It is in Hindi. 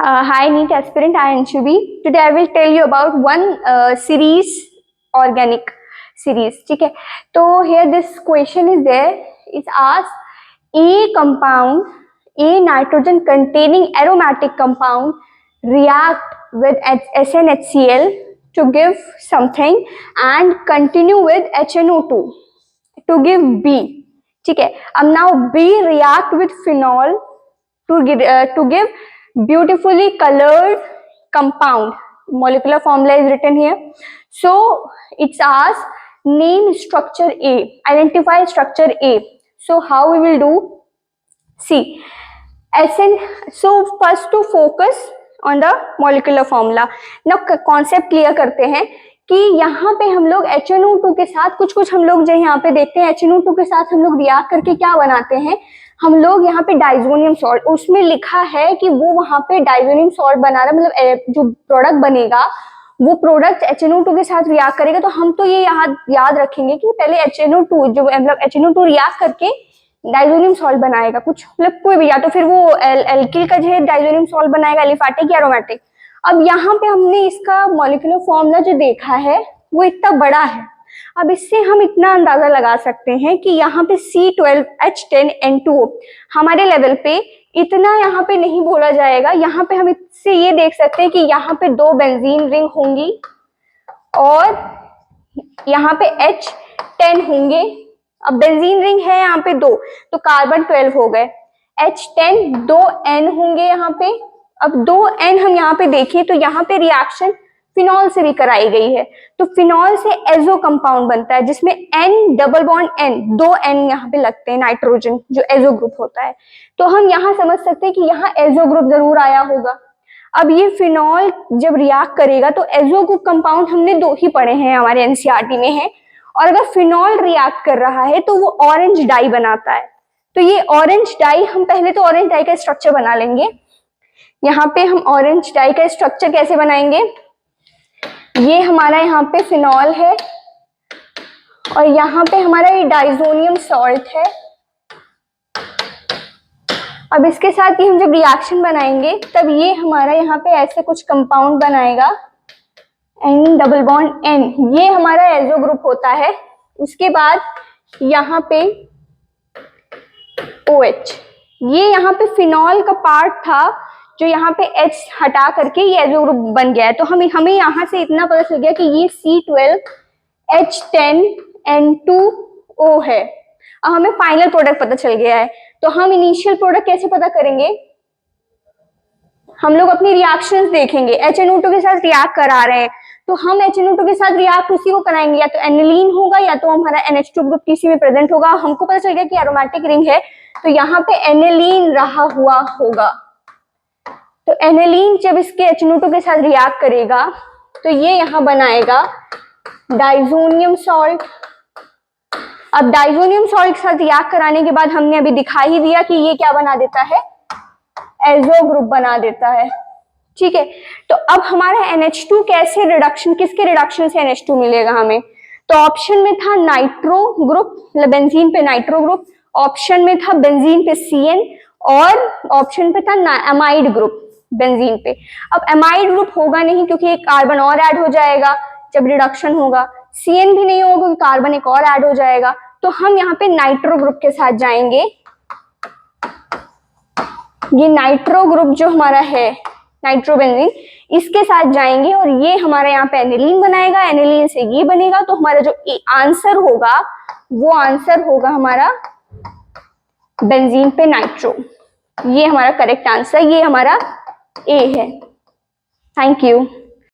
Hi, NEET aspirant. I am Anshubi. Today I will tell you about one series, organic series. ठीक है, तो here this question is there. It's asked a compound, a nitrogen containing aromatic compound react with SnHCl to give something and continue with HNO2 to give B. ठीक है, अब now B react with phenol to give beautifully colored compound. Molecular formula is written here. So it's asked name structure A, identify structure A. So how we will do? See, so first to focus on the molecular formula. Now concept clear करते हैं कि यहाँ पे हम लोग HNO2 के साथ कुछ हम लोग जो यहाँ पे देखते हैं HNO2 के साथ हम लोग रिएक्ट करके क्या बनाते हैं, हम लोग यहाँ पे डाइजोनियम सॉल्ट, उसमें लिखा है कि वो वहाँ पे डाइजोनियम सॉल्ट बना रहा, मतलब जो प्रोडक्ट बनेगा वो प्रोडक्ट HNO2 के साथ रिएक्ट करेगा। तो हम तो ये यहाँ याद रखेंगे कि पहले HNO2 जो मतलब HNO2 रिएक्ट करके डाइजोनियम सॉल्ट बनाएगा, कुछ मतलब कोई भी, या तो फिर वो एल्किल का जो है डाइजोनियम सॉल्ट बनाएगा, एलिफेटिक या एरोमेटिक। अब यहाँ पे हमने इसका मॉलिक्यूलर फॉर्मूला जो देखा है वो इतना बड़ा है। अब इससे हम इतना अंदाजा लगा सकते हैं कि यहाँ पे C12H10N2 हमारे लेवल पे इतना यहाँ पे नहीं बोला जाएगा। यहाँ पे हम इससे ये देख सकते हैं कि यहाँ पे 2 बेंजीन रिंग होंगी और यहाँ पे H10 होंगे। अब बेंजीन रिंग है यहाँ पे 2, तो कार्बन 12 हो गए। H10 2 N होंगे यहाँ पे। अब 2 N हम यहाँ पे देखें तो यहाँ पे रिएक्शन फिनॉल से भी कराई गई है, तो फिनॉल से एजो कंपाउंड बनता है जिसमें N double bond N 2 N यहाँ पे लगते हैं, नाइट्रोजन जो एजो ग्रुप होता है। तो हम यहाँ समझ सकते हैं कि यहाँ एजो ग्रुप जरूर आया होगा। अब ये फिनॉल जब रिएक्ट करेगा तो एजो ग्रुप कंपाउंड हमने 2 ही पढ़े हैं, हमारे एनसीईआरटी में है। और अगर फिनॉल रिएक्ट कर रहा है तो वो ऑरेंज डाई बनाता है। तो ये ऑरेंज डाई, हम पहले तो ऑरेंज डाई का स्ट्रक्चर बना लेंगे। यहाँ पे हम ऑरेंज डाई का स्ट्रक्चर कैसे बनाएंगे, ये हमारा यहाँ पे फिनॉल है और यहाँ पे हमारा ये डाइजोनियम सॉल्ट है। अब इसके साथ ही हम जब रिएक्शन बनाएंगे तब ये हमारा यहाँ पे ऐसे कुछ कंपाउंड बनाएगा, N डबल बॉन्ड N, ये हमारा एजो ग्रुप होता है। उसके बाद यहाँ पे OH, ये यहाँ पे फिनॉल का पार्ट था जो यहाँ पे H हटा करके ये एजो ग्रुप बन गया है। तो हमें यहाँ से इतना पता चल गया कि ये C12H10N2O है। अब हमें फाइनल प्रोडक्ट पता चल गया है, तो हम इनिशियल प्रोडक्ट कैसे पता करेंगे, हम लोग अपनी रिएक्शंस देखेंगे। HNO2 के साथ रिएक्ट करा रहे हैं तो हम HNO2 के साथ रिएक्ट उसी को कराएंगे, या तो एनिलीन होगा या तो हमारा NH2 ग्रुप किसी में प्रेजेंट होगा। हमको पता चल गया कि एरोमेटिक रिंग है तो यहाँ पे एनिलीन रहा हुआ होगा। तो एनिलीन जब इसके HNO2 के साथ रिएक्ट करेगा तो ये यहाँ बनाएगा डाइजोनियम सॉल्ट। अब डाइजोनियम सॉल्ट के साथ रिएक्ट कराने के बाद हमने अभी दिखा ही दिया कि ये क्या बना देता है, एजो ग्रुप बना देता है। ठीक है, तो अब हमारा NH2 कैसे रिडक्शन, किसके रिडक्शन से NH2 मिलेगा हमें, तो ऑप्शन में था नाइट्रो ग्रुप, मतलब बेंजीन पे नाइट्रो ग्रुप, ऑप्शन में था बेंजीन पे CN और ऑप्शन पे था एमाइड ग्रुप बेंजीन पे। अब एमाइड ग्रुप होगा नहीं क्योंकि एक कार्बन और ऐड हो जाएगा जब रिडक्शन होगा, CN भी नहीं होगा क्योंकि कार्बन एक और ऐड हो जाएगा। तो हम यहाँ पे नाइट्रो ग्रुप के साथ जाएंगे। ये नाइट्रो ग्रुप जो हमारा है नाइट्रोबेंजीन, इसके साथ जाएंगे और ये हमारा यहाँ पे एनिलीन बनाएगा, एनिलीन से ये बनेगा। तो हमारा जो आंसर होगा वो आंसर होगा हमारा बेंजीन पे नाइट्रो, ये हमारा करेक्ट आंसर, ये हमारा A है। Thank you.